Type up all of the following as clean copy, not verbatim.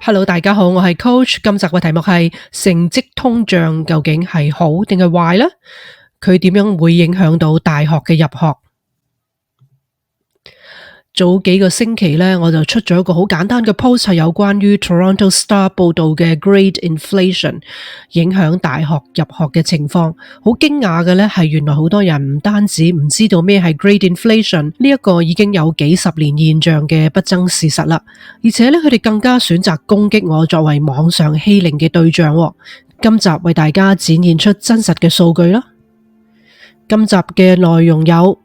Hello，大家好，我係 Coach，今集嘅題目係成績通脹究竟係好定係壞呢？佢點樣會影響到大學嘅入學？早幾個星期呢，我就出咗一個好簡單嘅 post，係有關於 Toronto Star 報道嘅 grade inflation 影響大學入學嘅情況。好驚訝嘅呢係原來好多人唔單止唔知道咩係 grade inflation 呢一個已經有幾十年現象嘅不爭事實啦，而且呢，佢哋更加選擇攻擊我作為網上欺凌嘅對象。今集為大家展現出真實嘅數據啦。今集嘅內容有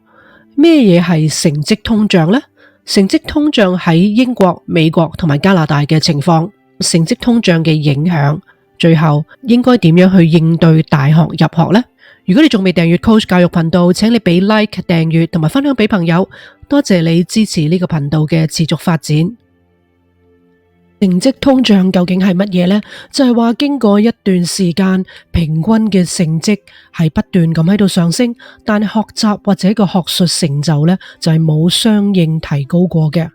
咩嘢係成績通脹呢？成績通脹喺英國、美國同埋加拿大嘅情況，成績通脹嘅影響，最後應該點樣去應對大學入學呢？如果你仲未訂閱 Coach 教育頻道，請你俾 like 訂閱同埋分享俾朋友，多謝你支持呢個頻道嘅持續發展。成績通脹究竟係乜嘢呢？就係話經過一段時間，平均嘅成績係不斷咁喺度上升，但係學習或者個學術成就呢，就係冇相應提高過嘅。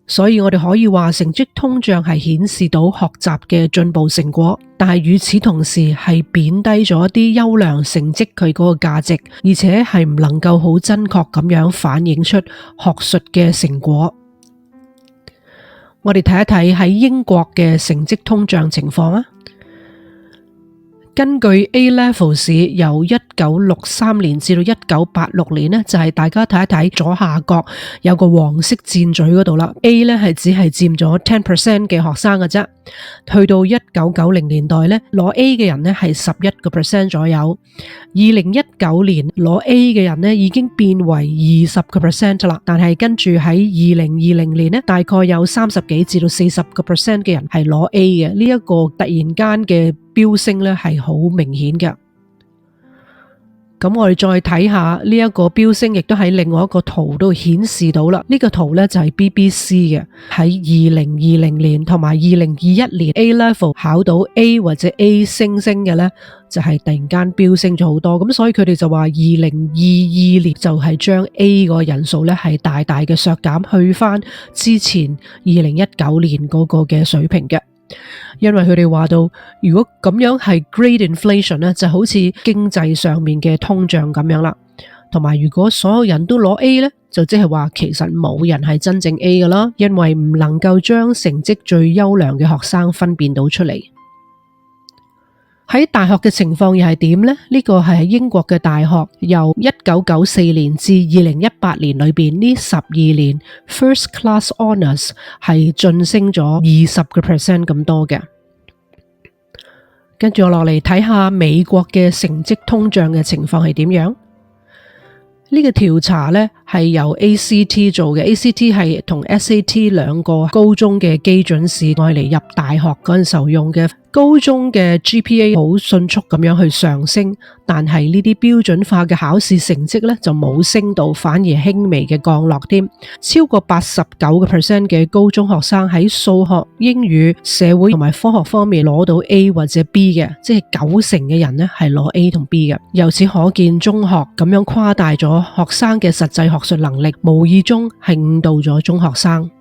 所以我哋可以話成績通脹係顯示到學習嘅進步成果，但係與此同時係貶低咗一啲優良成績佢嗰個價值，而且係唔能夠好真確咁樣反映出學術嘅成果。我哋睇一睇喺英國嘅成績通脹情況啊。根據 A-Level 試由1963年至到1986年呢，就係大家睇一睇左下角有個黃色箭嘴嗰度啦。A 呢係只係佔咗 10% 嘅學生嘅啫。去到1990年代呢，攞 A 嘅人呢係11% 左右。2019年攞 A 嘅人呢已經變為20% 啦。但係跟住喺2020年呢，大概有30幾至到40% 嘅人係攞 A 嘅。呢一個突然間嘅飆升咧係好明顯嘅。咁我哋再睇下呢一個飆升，亦都喺另外一個圖都顯示到啦。呢個圖咧就係 BBC 嘅，喺2020年同埋2021年 A level 考到 A 或者 A 星星嘅咧，就係突然間飆升咗好多。咁所以佢哋就話2022年就係將 A 個人數咧係大大嘅削減，去翻之前2019年嗰個嘅水平嘅。因為佢哋話到，如果咁樣係 grade inflation 咧，就好似經濟上面嘅通脹咁樣啦。同埋如果所有人都攞 A 咧，就即係話其實冇人係真正 A 㗎啦，因為唔能夠將成績最優良嘅學生分辨到出嚟。喺大學嘅情況又係點呢？呢個係喺英國嘅大學，由1994年至2018年裏邊呢12年 First Class Honours 係晉升咗20% 咁多嘅。跟住我落嚟睇下美國嘅成績通脹嘅情況係點樣。呢個調查呢係由 ACT 做嘅。ACT 係同 SAT 兩個高中嘅基準試愛嚟入大學嗰陣時候用嘅。高中嘅 GPA 好迅速咁樣去上升，但係呢啲標準化嘅考試成績呢就冇升到，反而輕微嘅降落添。超過89% 嘅高中學生喺數學、英語、社會同埋科學方面攞到 A 或者 B 嘅，即係90%嘅人呢係攞 A 同 B 嘅。由此可見，中學咁樣誇大咗學生嘅實際學術能力，無意中係誤導咗中學生。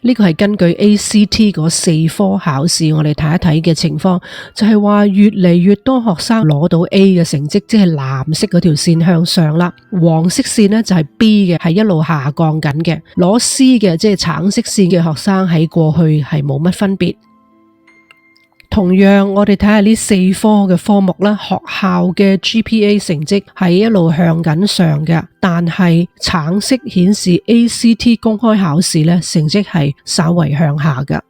呢個係根據 ACT 嗰4科考試，我哋睇一睇嘅情況，就係話越嚟越多學生攞到 A 嘅成績，即係藍色嗰條線向上啦，黃色線呢就係 B 嘅，係一路下降緊嘅。攞 C 嘅，即係橙色線嘅學生喺過去係冇乜分別。同樣，我哋睇下呢4科嘅科目啦，學校嘅 GPA 成績係一路向緊上嘅，但係橙色顯示 ACT 公開考試呢成績係稍為向下嘅。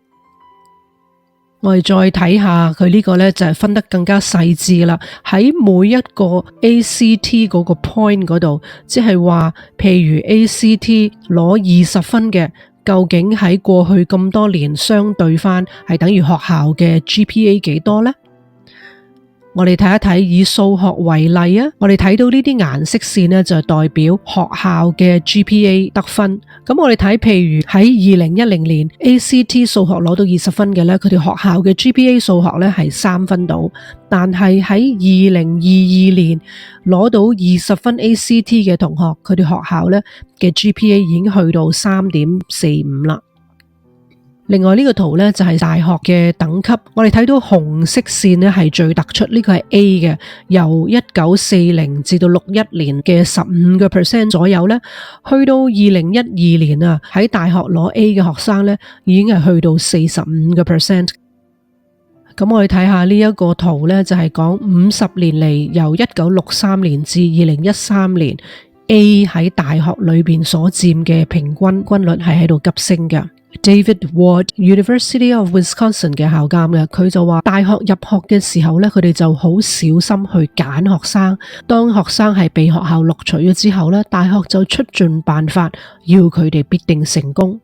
我哋再睇下佢呢個呢，就係分得更加細緻啦。喺每一個 ACT 嗰個 point 嗰度，即係話譬如 ACT 攞20分嘅，究竟喺過去咁多年相對翻係等於學校嘅 GPA 幾多呢？我哋睇一睇以數學為例啊，我哋睇到呢啲顏色線呢，就代表學校嘅 GPA 得分。咁我哋睇譬如喺2010年 ACT 數學攞到20分嘅呢，佢哋學校嘅 GPA 數學呢係3分到，但係喺2022年攞到20分 ACT 嘅同學，佢哋學校呢嘅 GPA 已經去到3.45啦。另外呢個圖呢，就係大學嘅等級，我哋睇到紅色線呢係最突出，呢個係 A 嘅，由1940至到61年嘅15% 左右呢，去到2012年啊，喺大學攞 A 嘅學生呢已經係去到45%。咁我哋睇下呢一個圖呢，就係講50年嚟，由1963年至2013年 A 喺大學裏邊所佔嘅平均均率係喺度急升嘅。David Ward University of Wisconsin 嘅校監嘅，佢就話大學入學嘅時候呢，佢哋就好小心去揀學生，當學生係被學校錄取咗之後呢，大學就出盡辦法要佢哋必定成功。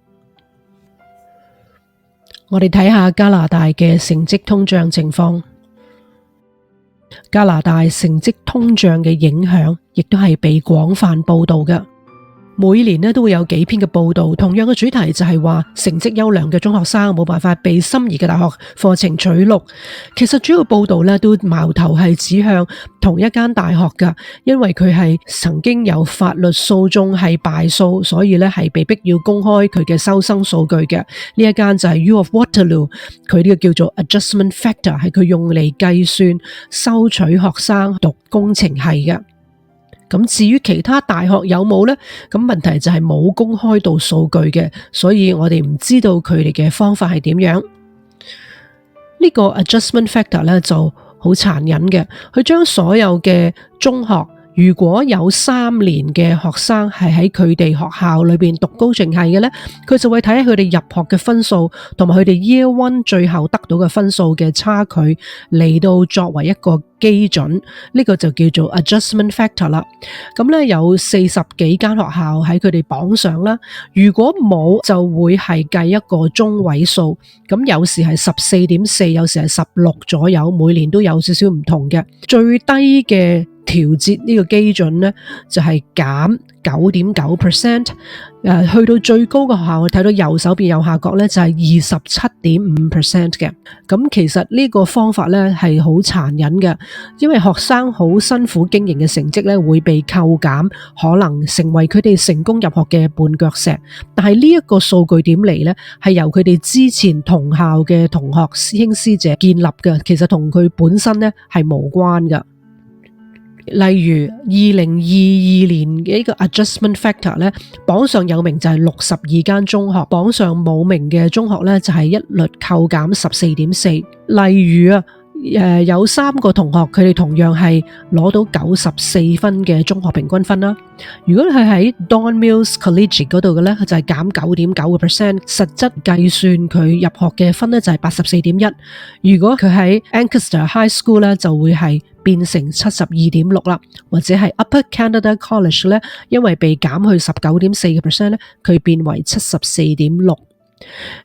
我哋睇下加拿大嘅成績通脹情況。加拿大成績通脹嘅影響亦都係被廣泛報道嘅。每年都會有幾篇嘅報道，同樣嘅主題就係話成績優良嘅中學生冇辦法被心儀嘅大學課程取錄。其實主要報道都矛頭係指向同一間大學㗎，因為佢係曾經有法律訴訟係敗訴，所以係被逼要公開佢嘅收生數據嘅。呢一間就係 U of Waterloo， 佢呢個叫做 adjustment factor， 係佢用嚟計算收取學生讀工程系嘅。咁至於其他大學有冇呢？咁問題就係冇公開到數據嘅，所以我哋唔知道佢哋嘅方法係點樣。呢個 adjustment factor 就好殘忍嘅，佢將所有嘅中學如果有3年嘅學生係喺佢哋學校裏邊讀工程系嘅呢，佢就會睇佢哋入學嘅分數同埋佢哋 Year 1最後得到嘅分數嘅差距嚟到作為一個基準，呢個就叫做 adjustment factor 啦。咁有40幾間學校喺佢哋榜上啦，如果冇就會係計一個中位數，咁有時係14.4，有時係16左右，每年都有少少唔同嘅。最低嘅調節呢個基準呢，就係減 9.9%， 去到最高嘅學校，我睇到右手邊右下角呢，就係 27.5% 嘅。咁其實呢個方法呢係好殘忍嘅，因為學生好辛苦經營嘅成績呢會被扣減，可能成為佢哋成功入學嘅絆腳石。但係呢一個數據點嚟呢？係由佢哋之前同校嘅同學師兄師姐建立嘅，其實同佢本身呢係無關嘅。例如2022年嘅呢個 adjustment factor 呢，榜上有名就係62間中學，榜上冇名嘅中學呢，就係一律扣減 14.4。例如有3個同學佢哋同樣係攞到94分嘅中學平均分啦。如果佢喺 Don Mills College 嗰度嘅呢，就係減 9.9%， 實質計算佢入學嘅分呢，就係 84.1。如果佢喺 Ancaster High School 呢，就會係變成 72.6 啦，或者係 Upper Canada College 呢，因為被減去 19.4% 呢，佢變為 74.6。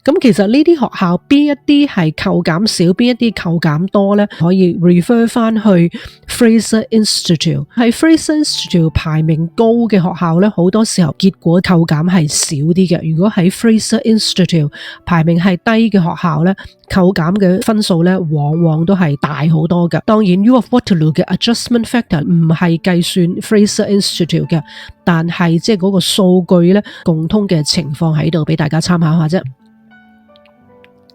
咁其實呢啲學校邊一啲係扣減少，邊一啲扣減多呢？可以 refer 翻去 Fraser Institute。喺 Fraser Institute 排名高嘅學校呢，好多時候結果扣減係少啲嘅。如果喺 Fraser Institute 排名係低嘅學校呢，扣減嘅分數呢，往往都係大好多嘅。當然 U of Waterloo 嘅 adjustment factor 唔係計算 Fraser Institute 嘅，但係即係嗰個數據呢，共通嘅情況喺度俾大家參考下啫。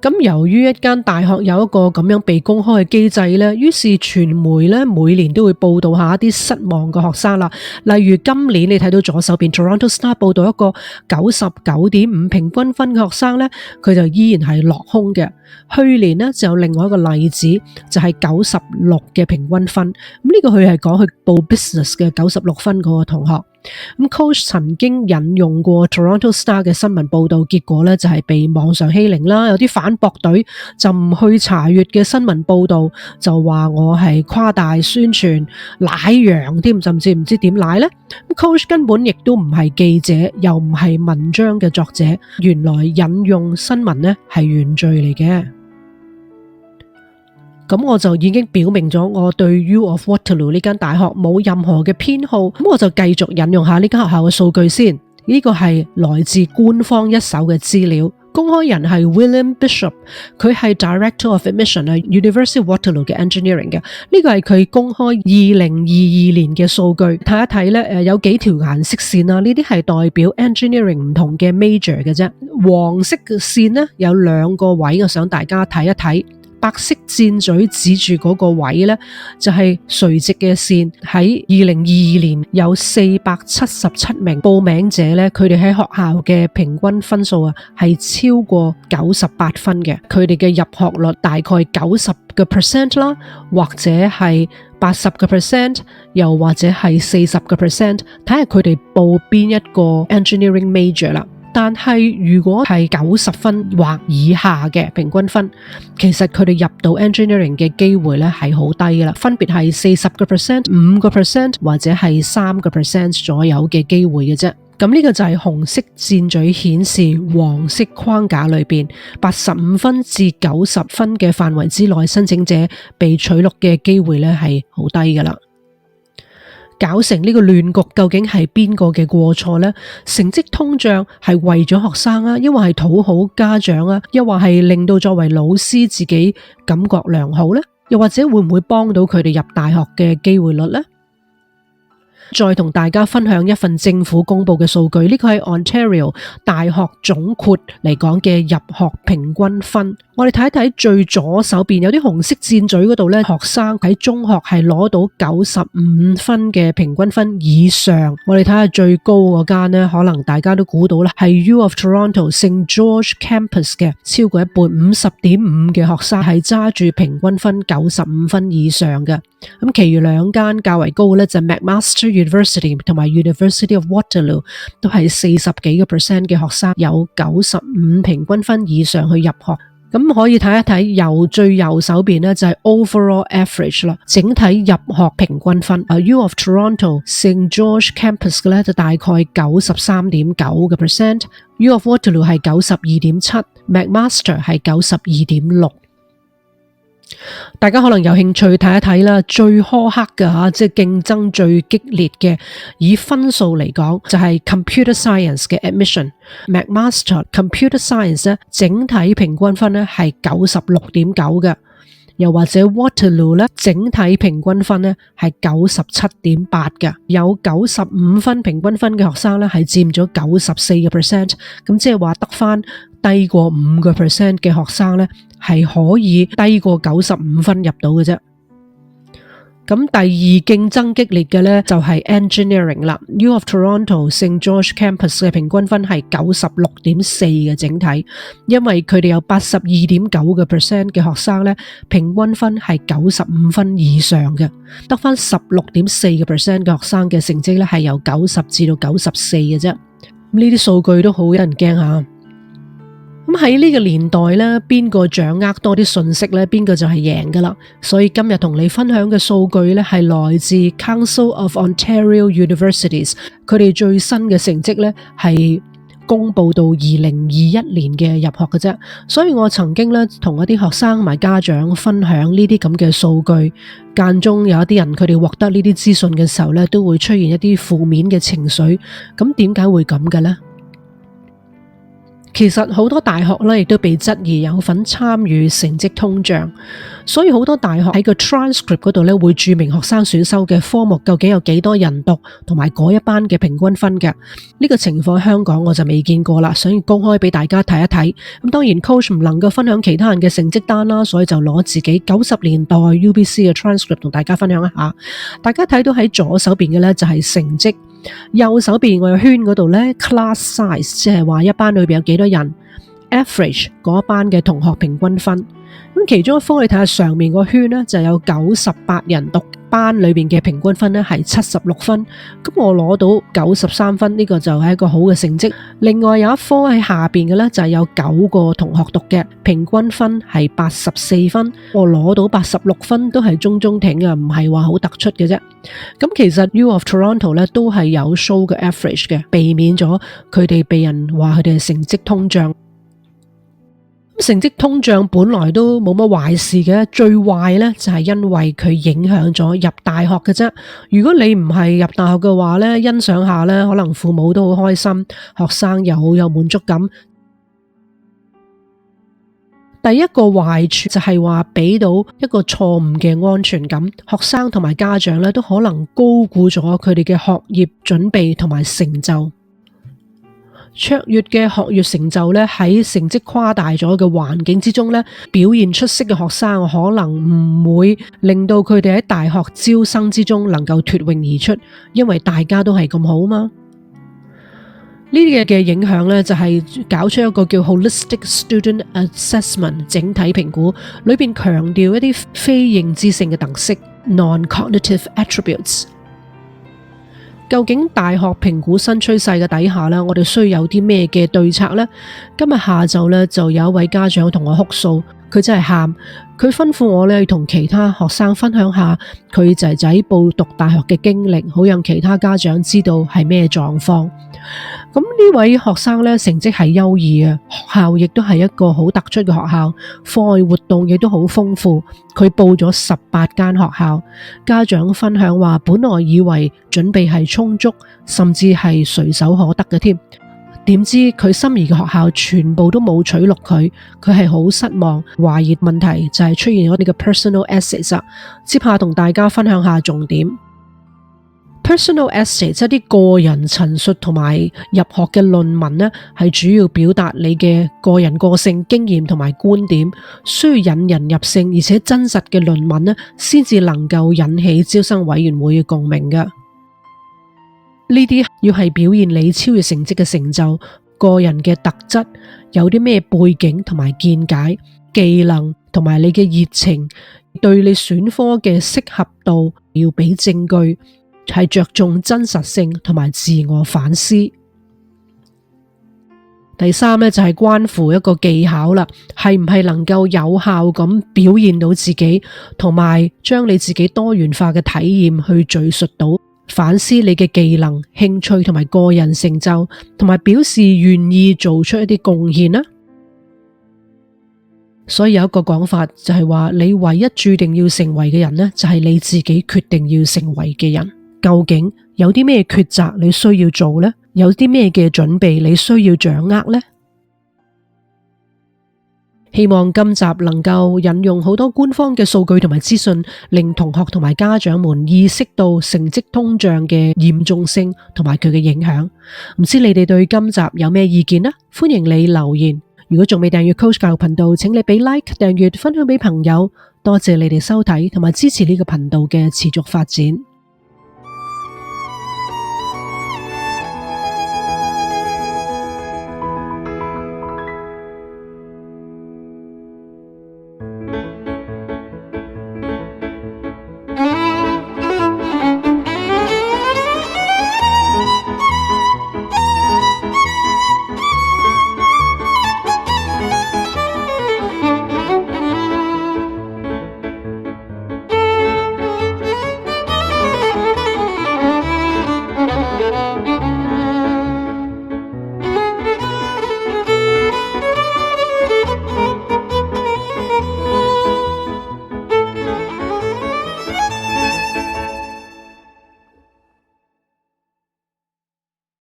咁由於一間大學有一個咁樣被公開嘅機制呢，於是傳媒呢每年都會報道下一啲失望嘅學生啦。例如今年你睇到左手邊 Toronto Star 報道一個 99.5 平均分嘅學生呢，佢就依然係落空嘅。去年呢就有另外一個例子，就係96嘅平均分。咁呢個佢係講佢報 business 嘅96分嗰個同學。咁 Coach 曾經引用過 Toronto Star 嘅新聞報道，結果呢就係被網上欺凌啦。有啲反駁隊就唔去查閱嘅新聞報道，就話我係誇大宣傳、奶羊添，甚至唔知點奶呢。Coach 根本亦都唔係記者，又唔係文章嘅作者，原來引用新聞呢係原罪嚟嘅。咁我就已經表明咗我對 U of Waterloo 呢間大學冇任何嘅偏好，咁我就繼續引用下呢間學校嘅數據先。呢個係來自官方一手嘅資料，公開人係 William Bishop， 佢係 Director of Admission University of Waterloo 嘅 Engineering 嘅。呢個係佢公開2022年嘅數據，睇一睇咧，有幾條顏色線啦，呢啲係代表 Engineering 唔同嘅 major 嘅啫。黃色嘅線呢，有兩個位，我想大家睇一睇。白色箭嘴指住嗰個位呢，就係垂直嘅線。喺2022年有477名報名者呢，佢哋喺學校嘅平均分數啊係超過98分嘅，佢哋嘅入學率大概90% 啦，或者係80%，又或者係40%，睇下佢哋報邊一個 engineering major 啦。但係如果係90分或以下嘅平均分，其實佢哋入到 engineering 嘅機會咧係好低噶啦，分別係40%、5% 或者係3% 左右嘅機會嘅啫。咁呢個就係紅色箭嘴顯示黃色框架裏邊85分至90分嘅範圍之內，申請者被取錄嘅機會咧係好低噶啦。搞成呢個亂局究竟係邊個嘅過錯呢？成績通脹係為咗學生啊，抑或係討好家長啊，抑或係令到作為老師自己感覺良好呢？又或者會唔會幫到佢哋入大學嘅機會率呢？再同大家分享一份政府公布嘅數據，呢個係 Ontario 大學總括嚟講嘅入學平均分。我哋睇一睇最左手邊有啲紅色箭嘴嗰度咧，學生喺中學係攞到95分嘅平均分以上。我哋睇下最高嗰間咧，可能大家都估到啦，係 U of Toronto St. George Campus 嘅，超過一半50.5嘅學生係揸住平均分95分以上嘅。咁其餘兩間較為高嘅咧就係 McMaster University 同埋 University of Waterloo， 都係40幾個%嘅學生有95平均分以上去入學。咁可以睇一睇由最右手邊呢，就係 overall average 啦，整體入學平均分。U of Toronto St. George Campus 嘅咧就大概93.9個%，U of Waterloo 係92.7%， McMaster 係92.6%。大家可能有興趣睇一睇啦，最苛刻嘅吓，即係競爭最激烈嘅，以分數嚟講就係 Computer Science 嘅 Admission。McMaster Computer Science 咧整體平均分咧係96.9嘅，又或者 Waterloo 咧整體平均分咧係97.8嘅，有95分平均分嘅學生咧係佔咗94%，咁即係話得返低過5% 嘅學生咧係可以低過95分入到嘅啫。咁第二競爭激烈嘅咧就係 Engineering 啦。U of Toronto St. George Campus 嘅平均分係96.4嘅整體，因為佢哋有82.9% 嘅學生咧平均分係95分以上嘅，得返16.4% 嘅學生嘅成績咧係由90至到94嘅啫。呢啲數據都好引人驚吓。咁喺呢個年代咧，邊個掌握多啲信息咧，邊個就係贏噶啦。所以今日同你分享嘅數據咧，係來自 Council of Ontario Universities， 佢哋最新嘅成績咧係公布到2021年嘅入學嘅啫。所以我曾經咧同一啲學生同埋家長分享呢啲咁嘅數據，間中有一啲人佢哋獲得呢啲資訊嘅時候咧，都會出現一啲負面嘅情緒。咁點解會咁嘅咧？其實好多大學咧亦都被質疑有份參與成績通脹，所以好多大學喺個 transcript 嗰度咧會註明學生選修嘅科目究竟有幾多人讀，同埋嗰一班嘅平均分嘅。呢個情況香港我就未見過啦，所以公開俾大家睇一睇。咁當然 coach 唔能夠分享其他人嘅成績單啦，所以就攞自己90年代 UBC 嘅 transcript 同大家分享一下。大家睇到喺左手邊嘅咧就係成績。右手邊我有圈嗰度咧 class size， 即係話一班裏邊有幾多人 ，average 嗰一班嘅同學平均分。咁其中一科你睇下上面個圈咧就有98人讀，班裏邊嘅平均分咧係76分，咁我攞到93分，呢個就係一個好嘅成績。另外有一科喺下邊嘅咧就係有9個同學讀嘅，平均分係84分，我攞到86分，都係中中挺嘅，唔係話好突出嘅啫。咁其實 U of Toronto 咧都係有 show 嘅 average 嘅，避免咗佢哋被人話佢哋係成績通脹。成績通脹本來都冇乜壞事嘅，最壞呢就係因為佢影響咗入大學嘅啫。如果你唔係入大學嘅話呢，欣賞下呢，可能父母都好開心，學生又好有滿足感。第一個壞處就係話俾到一個錯誤嘅安全感，學生同埋家長呢都可能高估咗佢哋嘅學業準備同埋成就。卓越嘅學業成就呢，喺成績誇大咗嘅環境之中呢，表現出色嘅學生可能唔會令到佢哋喺大學招生之中能夠脫穎而出，因為大家都係咁好嘛。呢啲嘅影響呢，就係搞出一個叫 Holistic Student Assessment 整體評估，裏邊強調一啲非認知性嘅特色 Non-cognitive attributes。究竟大學評估新趨勢嘅底下呢，我哋需要有啲咩嘅對策呢？今日下晝呢，就有一位家長同我哭訴，佢真係喊，佢吩咐我呢，同其他學生分享下佢仔仔報讀大學嘅經歷，好讓其他家長知道係咩狀況。咁呢位學生呢，成績係優異嘅，學校亦都係一個好突出嘅學校，課外活動亦都好豐富。佢報咗18間學校，家長分享話，本來以為準備係充足，甚至係隨手可得嘅添。點知佢心儀嘅學校全部都冇取錄佢，佢係好失望，懷疑問題就係出現咗呢個 personal essays。接下同大家分享下重點。Personal essay 即係啲個人陳述同埋入學嘅論文呢，係主要表達你嘅個人個性、經驗同埋觀點，需要引人入勝而且真實嘅論文呢，先至能夠引起招生委員會嘅共鳴㗎。呢啲要係表現你超越成績嘅成就、個人嘅特質，有啲咩背景同埋見解、技能同埋你嘅熱情，對你選科嘅適合度，要俾證據。係着重真實性同埋自我反思。第三呢，就係關乎一個技巧啦，係唔係能夠有效咁表現到自己，同埋將你自己多元化嘅體驗去敘述到，反思你嘅技能、興趣同埋個人成就，同埋表示願意做出一啲貢獻啦。所以有一個講法就係話，你唯一注定要成為嘅人呢，就係你自己決定要成為嘅人。究竟有啲咩抉擇你需要做呢？有啲咩嘅準備你需要掌握呢？希望今集能夠引用好多官方嘅數據同埋資訊，令同學同埋家長們意識到成績通脹嘅嚴重性同埋佢嘅影響。唔知你哋對今集有咩意見呢？歡迎你留言。如果仲未訂閱 Coach 教育頻道，請你俾 like 訂閱分享俾朋友。多謝你哋收睇同埋支持呢個頻道嘅持續發展。